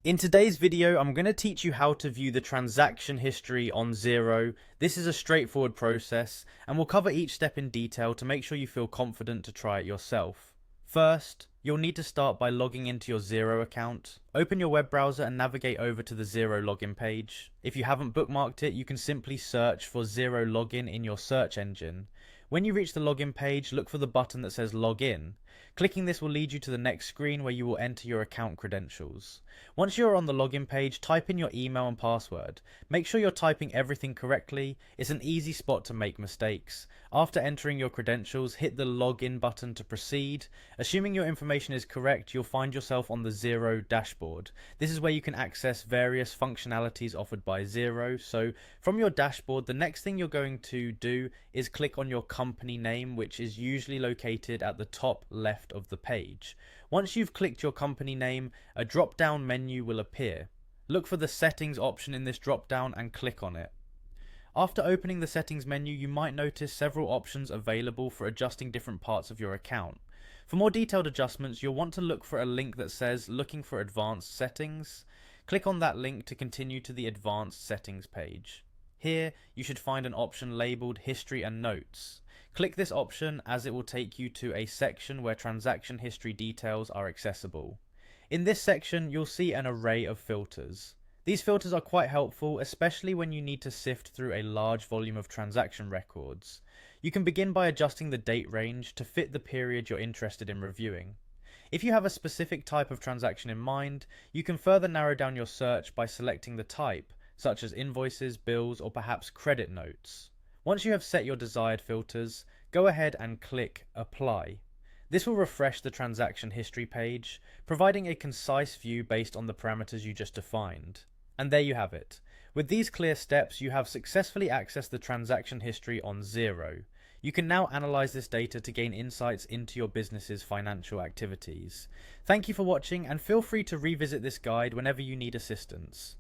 In today's video, I'm going to teach you how to view the transaction history on Xero. This is a straightforward process, and we'll cover each step in detail to make sure you feel confident to try it yourself. First, you'll need to start by logging into your Xero account. Open your web browser and navigate over to the Xero login page. If you haven't bookmarked it, you can simply search for Xero login in your search engine. When you reach the login page, look for the button that says login. Clicking this will lead you to the next screen where you will enter your account credentials. Once you're on the login page, type in your email and password. Make sure you're typing everything correctly. It's an easy spot to make mistakes. After entering your credentials, hit the login button to proceed. Assuming your information is correct, you'll find yourself on the Xero dashboard. This is where you can access various functionalities offered by Xero. So from your dashboard, the next thing you're going to do is click on your company name, which is usually located at the top left of the page. Once you've clicked your company name, a drop-down menu will appear. Look for the settings option in this drop-down and click on it. After opening the settings menu, you might notice several options available for adjusting different parts of your account. For more detailed adjustments, you'll want to look for a link that says looking for advanced settings. Click on that link to continue to the advanced settings page. Here, you should find an option labeled history and notes. Click this option as it will take you to a section where transaction history details are accessible. In this section, you'll see an array of filters. These filters are quite helpful, especially when you need to sift through a large volume of transaction records. You can begin by adjusting the date range to fit the period you're interested in reviewing. If you have a specific type of transaction in mind, you can further narrow down your search by selecting the type, such as invoices, bills, or perhaps credit notes. Once you have set your desired filters, go ahead and click Apply. This will refresh the transaction history page, providing a concise view based on the parameters you just defined. And there you have it. With these clear steps, you have successfully accessed the transaction history on Xero. You can now analyze this data to gain insights into your business's financial activities. Thank you for watching, and feel free to revisit this guide whenever you need assistance.